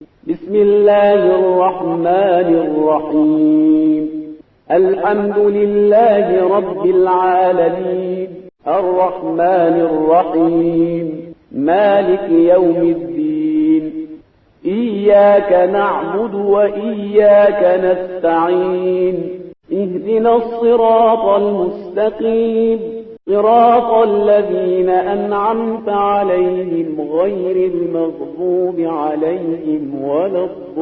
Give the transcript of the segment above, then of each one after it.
بسم الله الرحمن الرحيم الحمد لله رب العالمين الرحمن الرحيم مالك يوم الدين إياك نعبد وإياك نستعين اهدنا الصراط المستقيم صراط الذين أنعمت عليهم غير المغضوب عليهم ولا الضالين.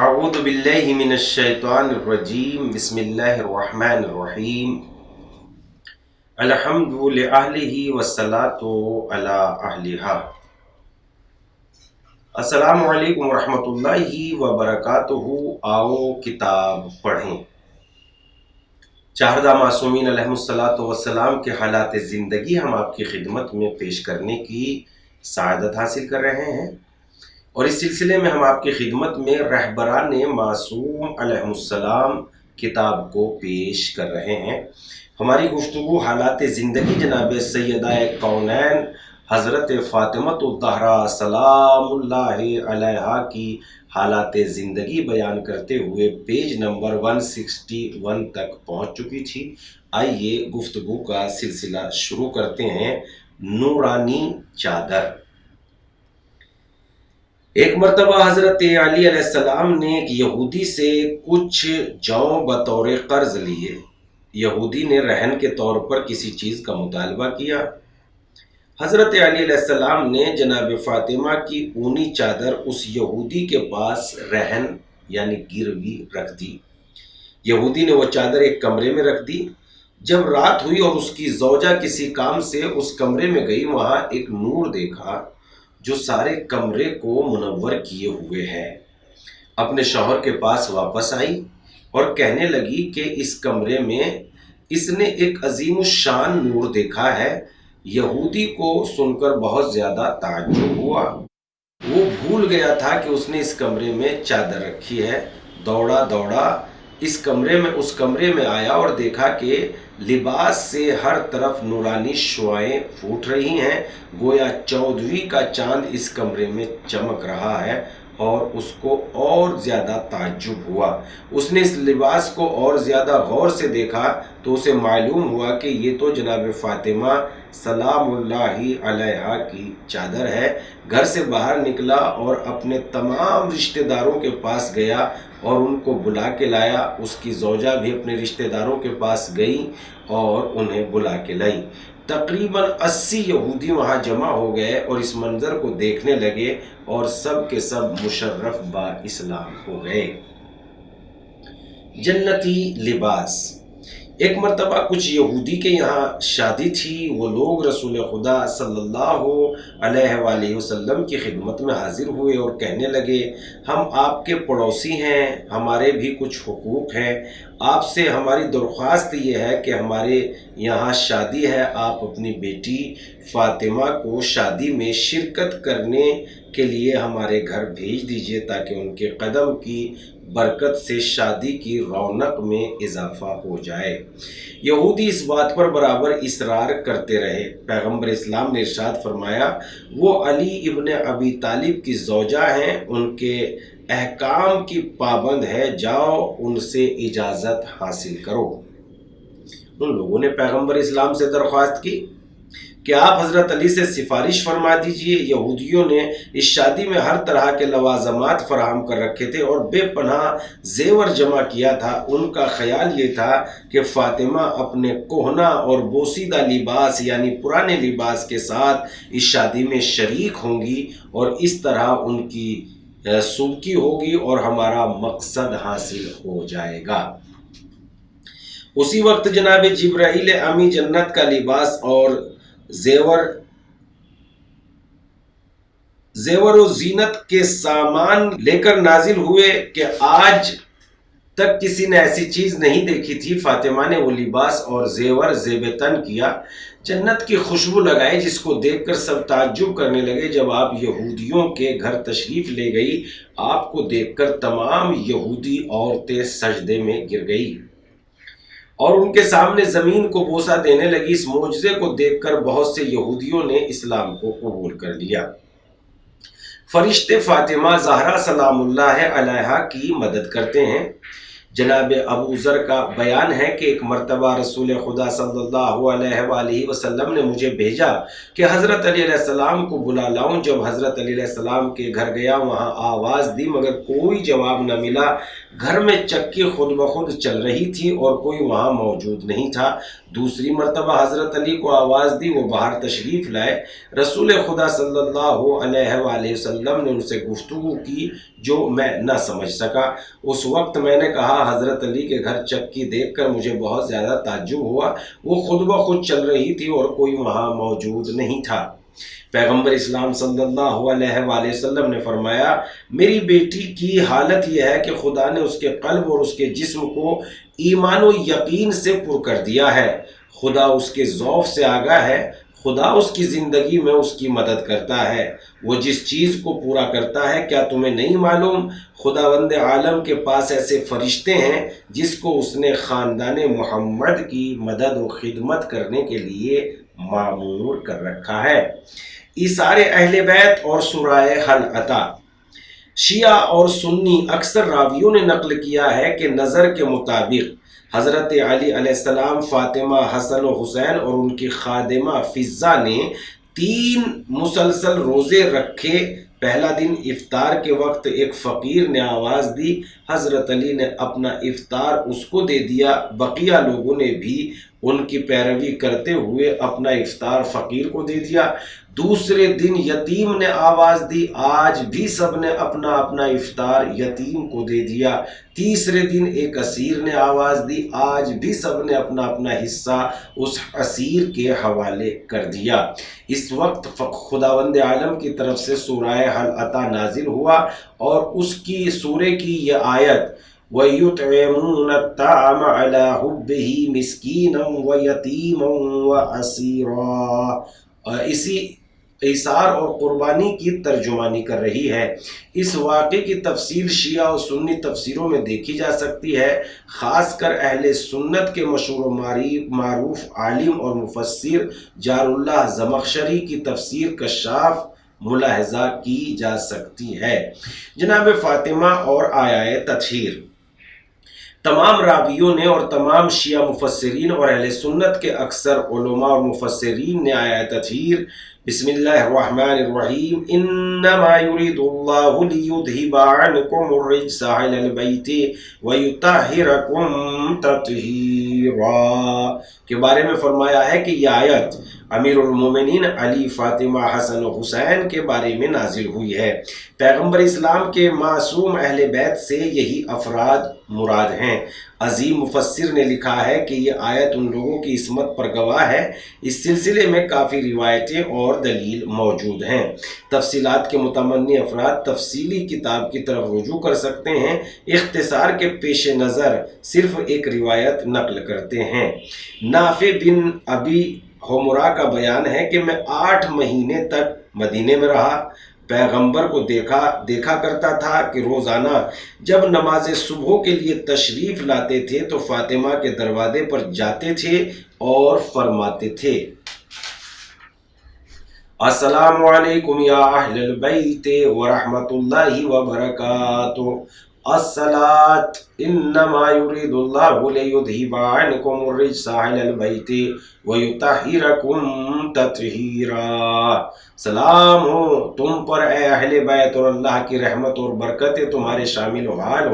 اعوذ باللہ من الشیطان الرجیم بسم اللہ الرحمن الرحیم الحمد لأہلہ والصلاة علی اہلہا. السلام علیکم ورحمۃ اللہ وبرکاتہ. آؤ کتاب پڑھیں. چاہردہ معصومین علیہ السلام کے حالات زندگی ہم آپ کی خدمت میں پیش کرنے کی سعادت حاصل کر رہے ہیں، اور اس سلسلے میں ہم آپ کی خدمت میں رہبران معصوم علیہ السلام کتاب کو پیش کر رہے ہیں. ہماری گفتگو حالات زندگی جناب سیدہ کونین حضرت فاطمۃ الزہرا سلام اللہ علیہا کی حالات زندگی بیان کرتے ہوئے پیج نمبر 161 تک پہنچ چکی تھی. آئیے گفتگو کا سلسلہ شروع کرتے ہیں. نورانی چادر. ایک مرتبہ حضرت علی علیہ السلام نے ایک یہودی سے کچھ جو بطور قرض لیے. یہودی نے رہن کے طور پر کسی چیز کا مطالبہ کیا. حضرت علی علیہ السلام نے جناب فاطمہ کی اونی چادر اس یہودی کے پاس رہن یعنی گروی رکھ دی. یہودی نے وہ چادر ایک کمرے میں رکھ دی. جب رات ہوئی اور اس کی زوجہ کسی کام سے اس کمرے میں گئی، وہاں ایک نور دیکھا جو سارے کمرے کو منور کیے ہوئے ہے. اپنے شوہر کے پاس واپس آئی اور کہنے لگی کہ اس کمرے میں اس نے ایک عظیم الشان نور دیکھا ہے. یہودی کو سن کر بہت زیادہ تعجب ہوا. وہ بھول گیا تھا کہ اس نے اس کمرے میں چادر رکھی ہے. دوڑا اس کمرے میں آیا اور دیکھا کہ لباس سے ہر طرف نورانی شعاعیں پھوٹ رہی ہیں، گویا 14ویں کا چاند اس کمرے میں چمک رہا ہے، اور اس کو اور زیادہ تعجب ہوا. اس نے اس لباس کو اور زیادہ غور سے دیکھا تو اسے معلوم ہوا کہ یہ تو جناب فاطمہ سلام اللہ علیہا کی چادر ہے. گھر سے باہر نکلا اور اپنے تمام رشتہ داروں کے پاس گیا اور ان کو بلا کے لایا. اس کی زوجہ بھی اپنے رشتہ داروں کے پاس گئی اور انہیں بلا کے لائی. تقریباً 80 یہودی وہاں جمع ہو گئے اور اس منظر کو دیکھنے لگے اور سب کے سب مشرف با اسلام ہو گئے. جنتی لباس. ایک مرتبہ کچھ یہودی کے یہاں شادی تھی. وہ لوگ رسول خدا صلی اللہ علیہ وآلہ وسلم کی خدمت میں حاضر ہوئے اور کہنے لگے، ہم آپ کے پڑوسی ہیں، ہمارے بھی کچھ حقوق ہیں. آپ سے ہماری درخواست یہ ہے کہ ہمارے یہاں شادی ہے، آپ اپنی بیٹی فاطمہ کو شادی میں شرکت کرنے کے لیے ہمارے گھر بھیج دیجیے تاکہ ان کے قدم کی برکت سے شادی کی رونق میں اضافہ ہو جائے. یہودی اس بات پر برابر اصرار کرتے رہے. پیغمبر اسلام نے ارشاد فرمایا، وہ علی ابن ابی طالب کی زوجہ ہیں، ان کے احکام کی پابند ہے، جاؤ ان سے اجازت حاصل کرو. ان لوگوں نے پیغمبر اسلام سے درخواست کی کہ آپ حضرت علی سے سفارش فرما دیجئے. یہودیوں نے اس شادی میں ہر طرح کے لوازمات فراہم کر رکھے تھے اور بے پناہ زیور جمع کیا تھا. ان کا خیال یہ تھا کہ فاطمہ اپنے کہنہ اور بوسیدہ لباس یعنی پرانے لباس کے ساتھ اس شادی میں شریک ہوں گی اور اس طرح ان کی سبکی ہوگی اور ہمارا مقصد حاصل ہو جائے گا. اسی وقت جناب جبرائیل امی جنت کا لباس اور زیور و زینت کے سامان لے کر نازل ہوئے کہ آج تک کسی نے ایسی چیز نہیں دیکھی تھی. فاطمہ نے وہ لباس اور زیور زیب تن کیا، جنت کی خوشبو لگائی، جس کو دیکھ کر سب تعجب کرنے لگے. جب آپ یہودیوں کے گھر تشریف لے گئی، آپ کو دیکھ کر تمام یہودی عورتیں سجدے میں گر گئی. اور ان کے سامنے زمین کو بوسہ دینے لگی۔ اس معجزے کو دیکھ کر بہت سے یہودیوں نے اسلام کو قبول کر لیا۔ فرشتے فاطمہ زہرا سلام اللہ علیہا کی مدد کرتے ہیں۔ جناب ابو ذر کا بیان ہے کہ ایک مرتبہ رسول خدا صلی اللہ علیہ وآلہ وسلم نے مجھے بھیجا کہ حضرت علی علیہ السلام کو بلا لاؤں۔ جب حضرت علی علیہ السلام کے گھر گیا، وہاں آواز دی مگر کوئی جواب نہ ملا۔ گھر میں چکی خود بخود چل رہی تھی اور کوئی وہاں موجود نہیں تھا۔ دوسری مرتبہ حضرت علی کو آواز دی، وہ باہر تشریف لائے۔ رسول خدا صلی اللہ علیہ وآلہ وسلم نے ان سے گفتگو کی جو میں نہ سمجھ سکا۔ اس وقت میں نے کہا، حضرت علی کے گھر چکی دیکھ کر مجھے بہت زیادہ تعجب ہوا، وہ خود بخود چل رہی تھی اور کوئی وہاں موجود نہیں تھا۔ پیغمبر اسلام صلی اللہ علیہ وآلہ وسلم نے فرمایا، میری بیٹی کی حالت یہ ہے کہ خدا نے اس کے قلب اور اس کے جسم کو ایمان و یقین سے پر کر دیا ہے۔ خدا اس کے ذوق سے آگاہ ہے، خدا اس کی زندگی میں اس کی مدد کرتا ہے، وہ جس چیز کو پورا کرتا ہے۔ کیا تمہیں نہیں معلوم خداوند عالم کے پاس ایسے فرشتے ہیں جس کو اس نے خاندان محمد کی مدد و خدمت کرنے کے لیے مامور کر رکھا ہے۔ ایثار اہل بیت اور سورہ حل عطا۔ شیعہ اور سنی اکثر راویوں نے نقل کیا ہے کہ نظر کے مطابق حضرت علی علیہ السلام، فاطمہ، حسن و حسین اور ان کی خادمہ فضہ نے 3 مسلسل روزے رکھے۔ پہلا دن افطار کے وقت ایک فقیر نے آواز دی، حضرت علی نے اپنا افطار اس کو دے دیا، بقیہ لوگوں نے بھی ان کی پیروی کرتے ہوئے اپنا افطار فقیر کو دے دیا۔ دوسرے دن یتیم نے آواز دی، آج بھی سب نے اپنا اپنا افطار یتیم کو دے دیا۔ تیسرے دن ایک اسیر نے آواز دی، آج بھی سب نے اپنا اپنا حصہ اس اسیر کے حوالے کر دیا۔ اس وقت خداوند عالم کی طرف سے سورہ حل عطا نازل ہوا اور اس کی سورے کی یہ آیت، وَيُطْعِمُونَ الطَّعَامَ عَلَىٰ حُبِّهِ مِسْكِينًا وَيَتِيمًا وَأَسِيرًا، اسی ایثار اور قربانی کی ترجمانی کر رہی ہے۔ اس واقعے کی تفصیل شیعہ اور سنی تفسیروں میں دیکھی جا سکتی ہے، خاص کر اہل سنت کے مشہور و معروف عالم اور مفسر جار اللہ زمخشری کی تفسیر کشاف ملاحظہ کی جا سکتی ہے۔ جناب فاطمہ اور آیہ تطہیر۔ تمام راویوں نے اور تمام شیعہ مفسرین اور اہل سنت کے اکثر علماء اور مفسرین نے آیہ تطہیر بسم اللہ الرحمن الرحیم انما یرید اللہ لیذہب عنکم الرجس اہل البیت ویطہرکم تطہیرا کے بارے میں فرمایا ہے کہ یہ آیت امیر المومنین علی، فاطمہ، حسن و حسین کے بارے میں نازل ہوئی ہے۔ پیغمبر اسلام کے معصوم اہل بیت سے یہی افراد مراد ہیں۔ عظیم مفسر نے لکھا ہے کہ یہ آیت ان لوگوں کی عصمت پر گواہ ہے۔ اس سلسلے میں کافی روایتیں اور دلیل موجود ہیں۔ تفصیلات کے متمنی افراد تفصیلی کتاب کی طرف رجوع کر سکتے ہیں۔ اختصار کے پیش نظر صرف ایک روایت نقل کرتے ہیں۔ نافع بن ابی حمرہ کا بیان ہے کہ میں 8 مہینے تک مدینے میں رہا، پیغمبر کو دیکھا کرتا تھا کہ روزانہ جب نماز صبح کے لیے تشریف لاتے تھے تو فاطمہ کے دروازے پر جاتے تھے اور فرماتے تھے، السلام علیکم یا اہل البیت ورحمۃ اللہ وبرکاتہ، الصلاۃ انما یرید اللہ لیذہب عنکم الرجس اہل البیت ویطہرکم تطہیرا۔ سلام ہو تم پر اے اہل بیت اور اللہ کی رحمت اور برکتیں تمہارے شامل حال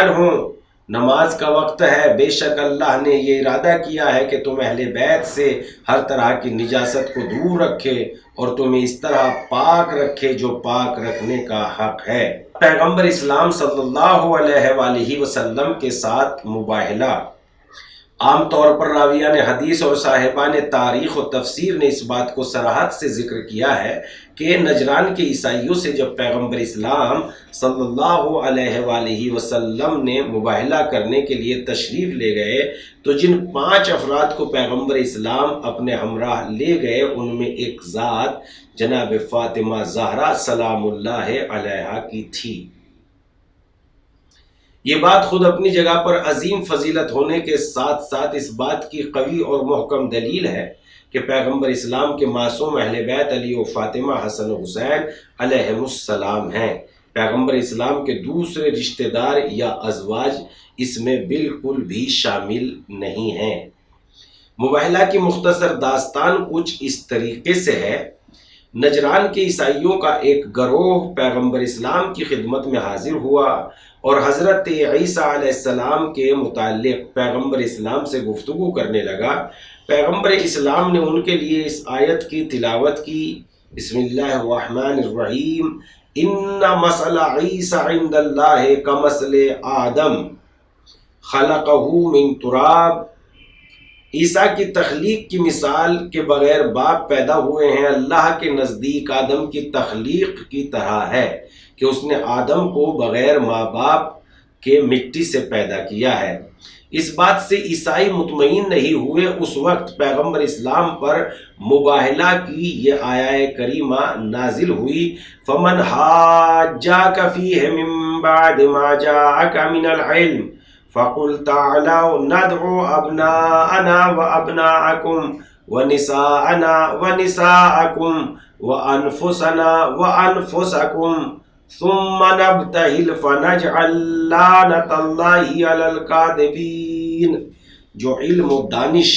ہوں۔ نماز کا وقت ہے، بے شک اللہ نے یہ ارادہ کیا ہے کہ تم اہل بیت سے ہر طرح کی نجاست کو دور رکھے اور تمہیں اس طرح پاک رکھے جو پاک رکھنے کا حق ہے۔ پیغمبر اسلام صلی اللہ علیہ وآلہ وسلم کے ساتھ مباہلہ۔ عام طور پر راویان حدیث اور صاحبان تاریخ و تفسیر نے اس بات کو صراحت سے ذکر کیا ہے کہ نجران کے عیسائیوں سے جب پیغمبر اسلام صلی اللہ علیہ وآلہ وسلم نے مباہلہ کرنے کے لیے تشریف لے گئے تو جن 5 افراد کو پیغمبر اسلام اپنے ہمراہ لے گئے ان میں ایک ذات جناب فاطمہ زہرا سلام اللہ علیہا کی تھی۔ یہ بات خود اپنی جگہ پر عظیم فضیلت ہونے کے ساتھ ساتھ اس بات کی قوی اور محکم دلیل ہے کہ پیغمبر اسلام کے معصوم اہل بیت علی و فاطمہ، حسن و حسین علیہم السلام ہیں۔ پیغمبر اسلام کے دوسرے رشتہ دار یا ازواج اس میں بالکل بھی شامل نہیں ہیں۔ مباہلہ کی مختصر داستان کچھ اس طریقے سے ہے۔ نجران کے عیسائیوں کا ایک گروہ پیغمبر اسلام کی خدمت میں حاضر ہوا اور حضرت عیسیٰ علیہ السلام کے متعلق پیغمبر اسلام سے گفتگو کرنے لگا۔ پیغمبر اسلام نے ان کے لیے اس آیت کی تلاوت کی، بسم اللہ الرحمن الرحیم، ان مثل عیسیٰ عند اللہ کمثل آدم خلقہ من تراب۔ عیسیٰ کی تخلیق کی مثال کے بغیر باپ پیدا ہوئے ہیں اللہ کے نزدیک آدم کی تخلیق کی طرح ہے کہ اس نے آدم کو بغیر ماں باپ کے مٹی سے پیدا کیا ہے۔ اس بات سے عیسائی مطمئن نہیں ہوئے۔ اس وقت پیغمبر اسلام پر مباہلہ کی یہ آیہ کریمہ نازل ہوئی، فَمَنْ حَاجَّاكَ فِيهِ مِن بَعْدِ مَا جَاءَكَ مِنَ الْعِلْمِ فَقُلْ تَعَالَوْا نَدْعُ أَبْنَاءَنَا وَأَبْنَاءَكُمْ وَنِسَاءَنَا وَنِسَاءَكُمْ وَأَنفُسَنَا وَأَنفُسَكُمْ ثُمَّ نَبْتَهِلْ فَنَجْعَلْ لَعْنَتَ اللَّهِ عَلَى الْكَاذِبِينَ۔ جو علم و دانش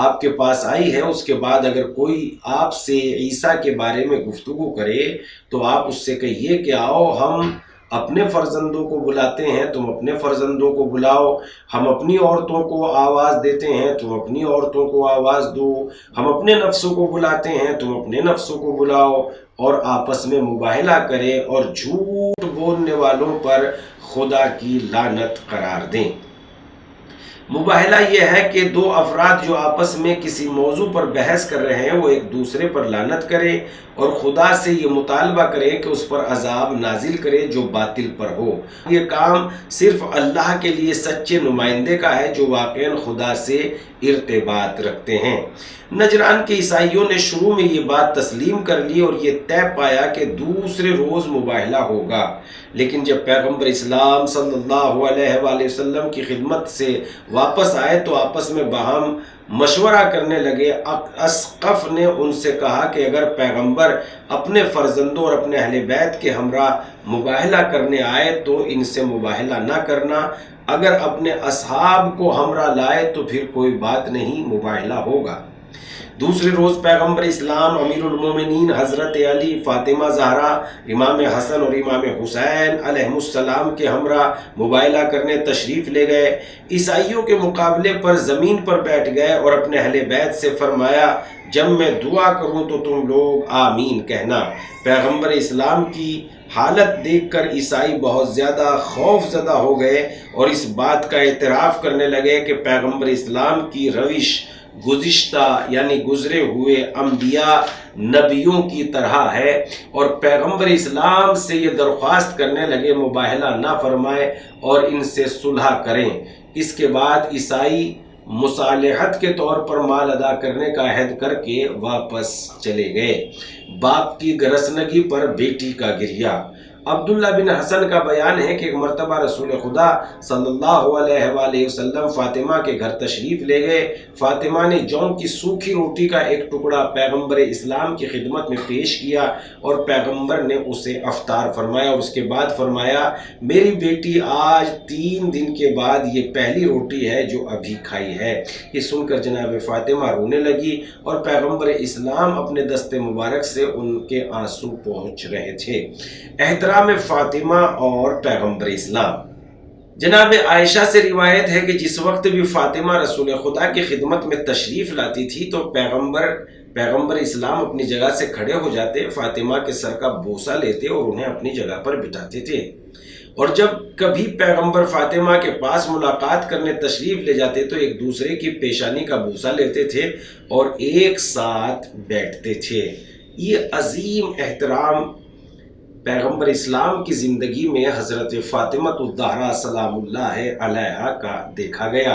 آپ کے پاس آئی ہے، اس کے بعد اگر کوئی آپ سے عیسیٰ کے بارے میں گفتگو کرے تو آپ اس سے کہیے کہ آؤ ہم اپنے فرزندوں کو بلاتے ہیں، تم اپنے فرزندوں کو بلاؤ، ہم اپنی عورتوں کو آواز دیتے ہیں، تم اپنی عورتوں کو آواز دو، ہم اپنے نفسوں کو بلاتے ہیں، تم اپنے نفسوں کو بلاؤ، اور آپس میں مباہلہ کریں اور جھوٹ بولنے والوں پر خدا کی لعنت قرار دیں۔ مباہلہ یہ ہے کہ دو افراد جو آپس میں کسی موضوع پر بحث کر رہے ہیں وہ ایک دوسرے پر لعنت کریں اور خدا سے یہ مطالبہ کریں کہ اس پر عذاب نازل کرے جو باطل پر ہو۔ یہ کام صرف اللہ کے لیے سچے نمائندے کا ہے جو واقعاً خدا سے ارتباط رکھتے ہیں۔ نجران کے عیسائیوں نے شروع میں یہ بات تسلیم کر لی اور یہ طے پایا کہ دوسرے روز مباہلہ ہوگا، لیکن جب پیغمبر اسلام صلی اللہ علیہ وآلہ وسلم کی خدمت سے واپس آئے تو آپس میں باہم مشورہ کرنے لگے۔ اسقف نے ان سے کہا کہ اگر پیغمبر اپنے فرزندوں اور اپنے اہل بیت کے ہمراہ مباہلہ کرنے آئے تو ان سے مباہلہ نہ کرنا، اگر اپنے اصحاب کو ہمراہ لائے تو پھر کوئی بات نہیں، مباہلہ ہوگا۔ دوسرے روز پیغمبر اسلام امیر المومنین حضرت علی، فاطمہ زہرا، امام حسن اور امام حسین علیہم السلام کے ہمراہ مباہلہ کرنے تشریف لے گئے۔ عیسائیوں کے مقابلے پر زمین پر بیٹھ گئے اور اپنے اہل بیت سے فرمایا، جب میں دعا کروں تو تم لوگ آمین کہنا۔ پیغمبر اسلام کی حالت دیکھ کر عیسائی بہت زیادہ خوف زدہ ہو گئے اور اس بات کا اعتراف کرنے لگے کہ پیغمبر اسلام کی روش گزشتہ یعنی گزرے ہوئے انبیاء نبیوں کی طرح ہے، اور پیغمبر اسلام سے یہ درخواست کرنے لگے مباہلہ نہ فرمائیں اور ان سے صلح کریں۔ اس کے بعد عیسائی مصالحت کے طور پر مال ادا کرنے کا عہد کر کے واپس چلے گئے۔ باپ کی گرسنگی پر بیٹی کا گریہ۔ عبداللہ بن حسن کا بیان ہے کہ ایک مرتبہ رسول خدا صلی اللہ علیہ وآلہ وسلم فاطمہ کے گھر تشریف لے گئے۔ فاطمہ نے جوں کی سوکھی روٹی کا ایک ٹکڑا پیغمبر اسلام کی خدمت میں پیش کیا اور پیغمبر نے اسے افطار فرمایا اور اس کے بعد فرمایا، میری بیٹی آج 3 دن کے بعد یہ پہلی روٹی ہے جو ابھی کھائی ہے۔ یہ سن کر جناب فاطمہ رونے لگی اور پیغمبر اسلام اپنے دست مبارک سے ان کے آنسو پہنچ رہے تھے۔ احترام فاطمہ اور پیغمبر اسلام۔ جناب عائشہ سے روایت ہے کہ جس وقت بھی فاطمہ رسول خدا کی خدمت میں تشریف لاتی تھی تو پیغمبر اسلام اپنی جگہ سے کھڑے ہو جاتے، فاطمہ کے سر کا بوسہ لیتے اور انہیں اپنی جگہ پر بٹھاتے تھے، اور جب کبھی پیغمبر فاطمہ کے پاس ملاقات کرنے تشریف لے جاتے تو ایک دوسرے کی پیشانی کا بوسہ لیتے تھے اور ایک ساتھ بیٹھتے تھے۔ یہ عظیم احترام پیغمبر اسلام کی زندگی میں حضرت فاطمہ الزہرا سلام اللہ علیہا کا دیکھا گیا۔